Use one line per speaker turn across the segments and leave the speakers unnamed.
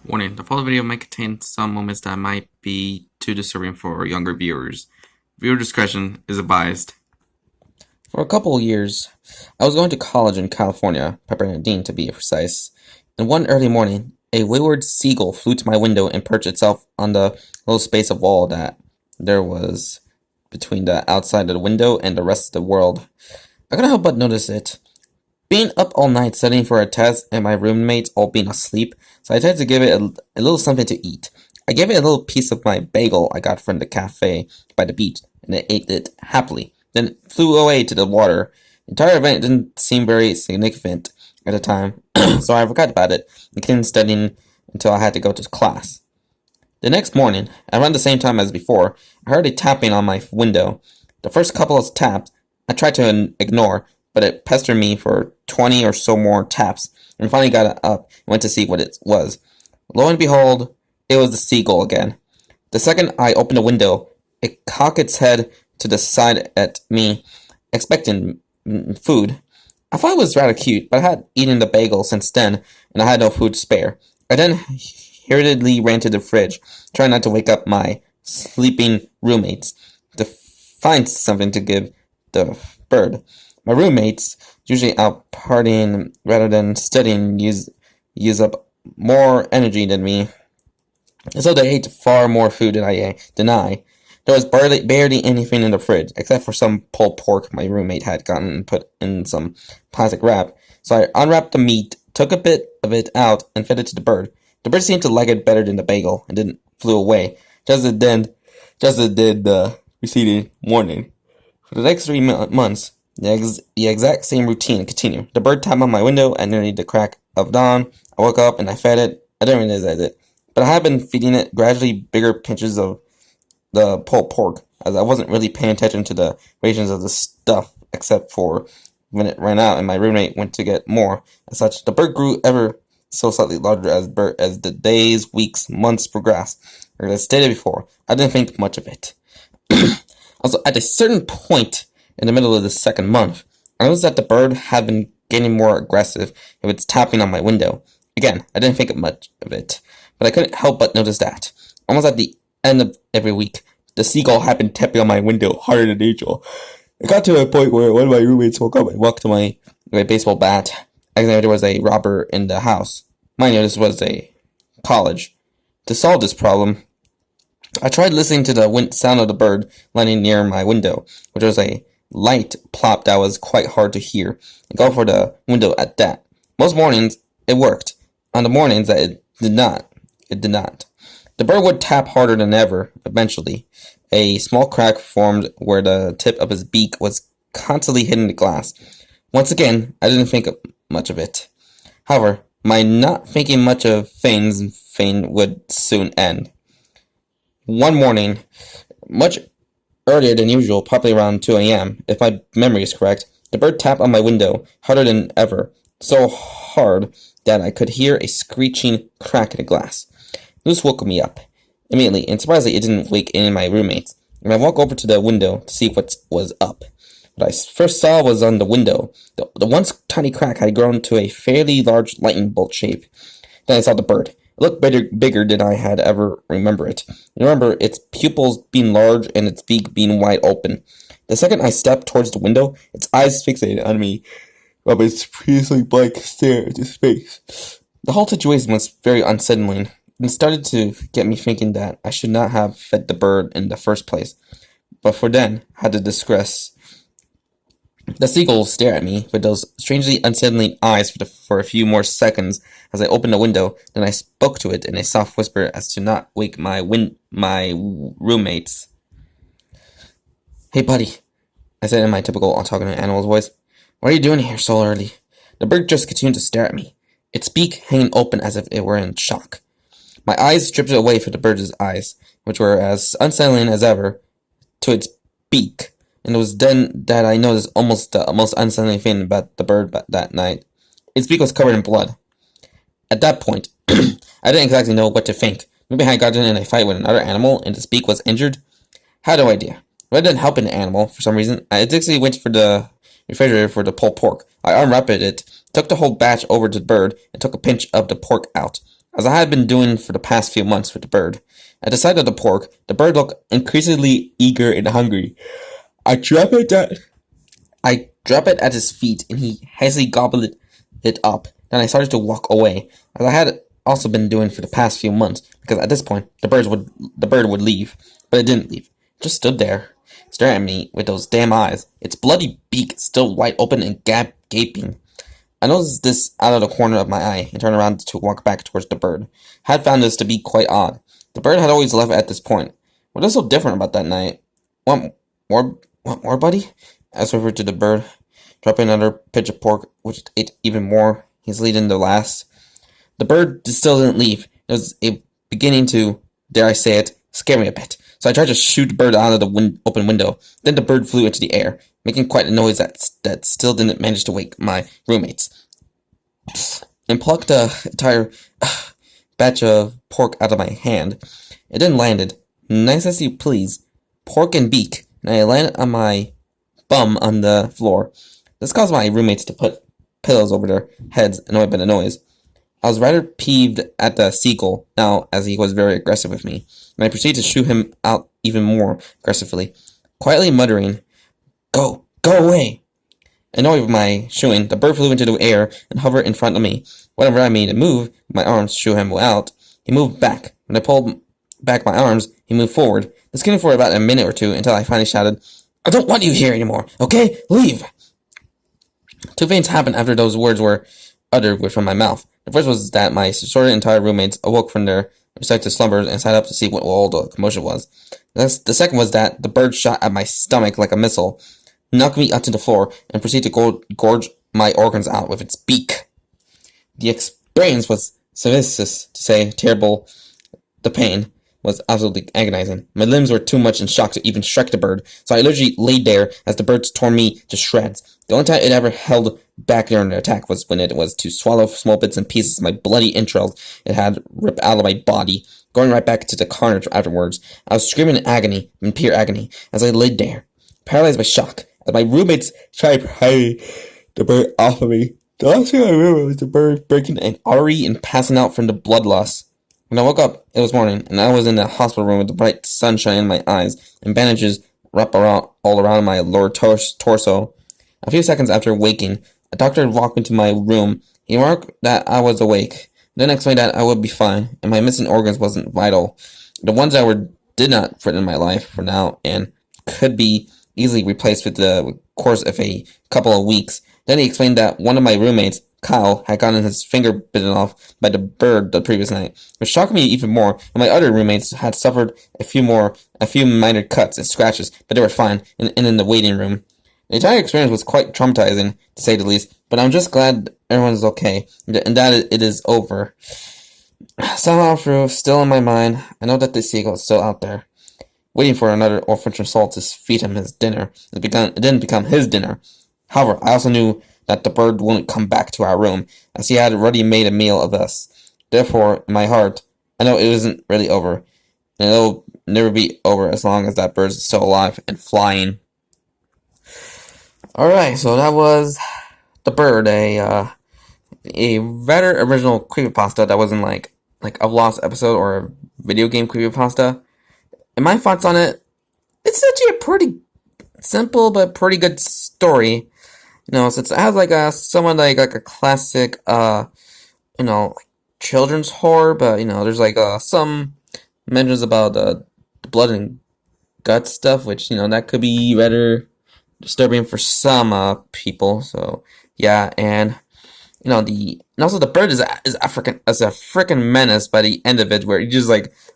Warning, the following video might contain some moments that might be too disturbing for younger viewers. Viewer discretion is advised.
For a couple of years, I was going to college in California, Pepperdine to be precise, and one early morning, a wayward seagull flew to my window and perched itself on the little space of wall that there was between the outside of the window and the rest of the world. I couldn't help but notice it. Being up all night studying for a test and my roommates all being asleep, so I decided to give it a little something to eat. I gave it a little piece of my bagel I got from the cafe by the beach, and it ate it happily. Then it flew away to the water. The entire event didn't seem very significant at the time, so I forgot about it and continued studying until I had to go to class. The next morning, around the same time as before, I heard a tapping on my window. The first couple of taps I tried to ignore, but it pestered me for 20 or so more taps, and finally got up and went to see what it was. Lo and behold, it was the seagull again. The second I opened the window, it cocked its head to the side at me, expecting food. I thought it was rather cute, but I had eaten the bagel since then, and I had no food to spare. I then hurriedly ran to the fridge, trying not to wake up my sleeping roommates, to find something to give the bird. My roommates, usually out partying rather than studying, use up more energy than me, and so they ate far more food than I. There was barely anything in the fridge, except for some pulled pork my roommate had gotten and put in some plastic wrap. So I unwrapped the meat, took a bit of it out, and fed it to the bird. The bird seemed to like it better than the bagel, and then flew away, just as it did the preceding morning. For the next 3 months, the exact same routine continued. The bird tapped on my window at nearly the crack of dawn. I woke up and I fed it. I didn't realize it, but I had been feeding it gradually bigger pinches of the pulled pork, as I wasn't really paying attention to the rations of the stuff, except for when it ran out and my roommate went to get more. As such, the bird grew ever so slightly larger as the days, weeks, months progressed. As I stated before, I didn't think much of it. Also, at a certain point in the middle of the second month, I noticed that the bird had been getting more aggressive with its tapping on my window. Again, I didn't think much of it, but I couldn't help but notice that. Almost at the end of every week, the seagull had been tapping on my window harder than usual. It got to a point where one of my roommates woke up and walked to my baseball bat, acting like there was a robber in the house. Mind you, this was a college. To solve this problem, I tried listening to the sound of the bird landing near my window, which was a light plop that was quite hard to hear, and go for the window at that. Most mornings, it worked. On the mornings that it did not. The bird would tap harder than ever. Eventually, a small crack formed where the tip of his beak was constantly hitting the glass. Once again, I didn't think much of it. However, my not thinking much of things would soon end. One morning, much earlier than usual, probably around 2 a.m., if my memory is correct, the bird tapped on my window harder than ever, so hard that I could hear a screeching crack in the glass. This woke me up immediately, and surprisingly, it didn't wake any of my roommates. And I walked over to the window to see what was up. What I first saw was on the window. The once tiny crack had grown to a fairly large lightning bolt shape. Then I saw the bird. It looked bigger than I had ever remembered it. I remember its pupils being large and its beak being wide open. The second I stepped towards the window, its eyes fixated on me from its previously blank stare into space. The whole situation was very unsettling, and started to get me thinking that I should not have fed the bird in the first place. But for then, I had to digress. The seagull stared at me with those strangely unsettling eyes for a few more seconds as I opened the window. Then I spoke to it in a soft whisper as to not wake my roommates. "Hey, buddy," I said in my typical talking to animals voice. "What are you doing here so early?" The bird just continued to stare at me, its beak hanging open as if it were in shock. My eyes drifted away from the bird's eyes, which were as unsettling as ever, to its beak. And it was then that I noticed almost the most unsettling thing about the bird that night. Its beak was covered in blood. At that point, I didn't exactly know what to think. Maybe I had gotten in a fight with another animal and its beak was injured. Had no idea. Rather than helping the animal, for some reason, I instinctively went for the refrigerator for the pulled pork. I unwrapped it, took the whole batch over to the bird, and took a pinch of the pork out. as I had been doing for the past few months with the bird. At the sight of the pork, the bird looked increasingly eager and hungry. I drop it at I drop it at his feet, and he hastily gobbled it up. Then I started to walk away, as I had also been doing for the past few months, because at this point the bird would leave, but it didn't leave. It just stood there, staring at me with those damn eyes, its bloody beak still wide open and gaping. I noticed this out of the corner of my eye and turned around to walk back towards the bird. I had found this to be quite odd. The bird had always left at this point. What was so different about that night? Want more, buddy? I whispered to the bird, dropping another pinch of pork, which it ate even more easily than the last. The bird still didn't leave. It was beginning to, dare I say it, scare me a bit. So I tried to shoot the bird out of the open window. Then the bird flew into the air, making quite a noise that still didn't manage to wake my roommates, and plucked an entire batch of pork out of my hand. It then landed, nice as you please, pork and beak, and I landed on my bum on the floor. This caused my roommates to put pillows over their heads, annoyed by the noise. I was rather peeved at the seagull now, as he was very aggressive with me, and I proceeded to shoo him out even more aggressively, quietly muttering, Go away! Annoyed with my shooing, the bird flew into the air and hovered in front of me. Whenever I made a move, my arms shoo him out. He moved back. When I pulled back my arms, he moved forward. This continued for about a minute or two until I finally shouted, I don't want you here anymore, okay? Leave! Two things happened after those words were uttered from my mouth. The first was that my disordered entire roommates awoke from their respective slumbers and sat up to see what all the commotion was. The second was that the bird shot at my stomach like a missile, knocked me onto the floor, and proceeded to gorge my organs out with its beak. The experience was, suffice to say, terrible. The pain was absolutely agonizing. My limbs were too much in shock to even strike the bird, so I literally laid there as the bird tore me to shreds. The only time it ever held back during the attack was when it was to swallow small bits and pieces of my bloody entrails it had ripped out of my body, going right back to the carnage afterwards. I was screaming in agony, in pure agony, as I laid there, paralyzed by shock, as my roommates tried prying the bird off of me. The last thing I remember was the bird breaking an artery and passing out from the blood loss. When I woke up, it was morning, and I was in the hospital room with the bright sunshine in my eyes and bandages wrapped all around my lower torso. A few seconds after waking, a doctor walked into my room. He remarked that I was awake, then explained that I would be fine, and my missing organs wasn't vital. The ones that did not fit in my life for now and could be easily replaced with the course of a couple of weeks. Then he explained that one of my roommates, Kyle, had gotten his finger bitten off by the bird the previous night, which shocked me even more, and my other roommates had suffered a few minor cuts and scratches, but they were fine, and in the waiting room. The entire experience was quite traumatizing, to say the least, but I'm just glad everyone's okay, and that it is over. Somehow, through still in my mind, I know that the seagull is still out there, waiting for another orphan soul to feed him his dinner. It didn't become his dinner. However, I also knew that the bird wouldn't come back to our room, as he had already made a meal of us. Therefore, in my heart, I know it isn't really over, and it'll never be over as long as that bird is still alive and flying. Alright, so that was The Bird, a rather original creepypasta that wasn't like a lost episode or a video game creepypasta. And my thoughts on it, it's actually a pretty simple but pretty good story. So it has somewhat like a classic, like children's horror, but there's some mentions about the blood and guts stuff, which that could be rather disturbing for some people. So yeah, and also the bird is a freaking menace by the end of it, where you just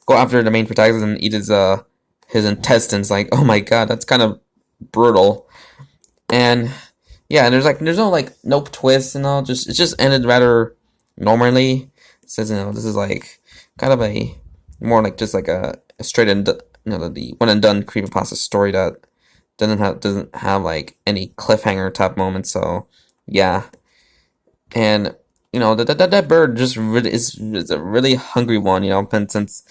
go after the main protagonist and eat his intestines. Oh my god, that's kind of brutal. And yeah, and there's no twist and all. It just ended rather normally. It says this is kind of a more just a straight and the one and done creepypasta story that doesn't have any cliffhanger type moments. So yeah, and that bird just really is a really hungry one. And since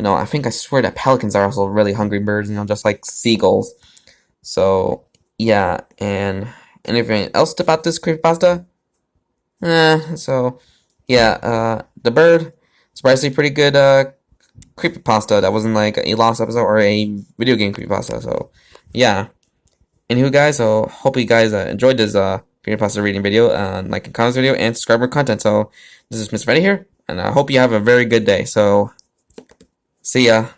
I think I swear that pelicans are also really hungry birds. Just like seagulls. So yeah, and anything else about this creepypasta? So yeah, the bird surprisingly pretty good creepypasta that wasn't like a lost episode or a video game creepypasta. So yeah. Anywho, guys, so hope you guys enjoyed this creepypasta reading video, like and comment video, and subscribe for content. So this is Mr. Freddy here, and I hope you have a very good day. So see ya.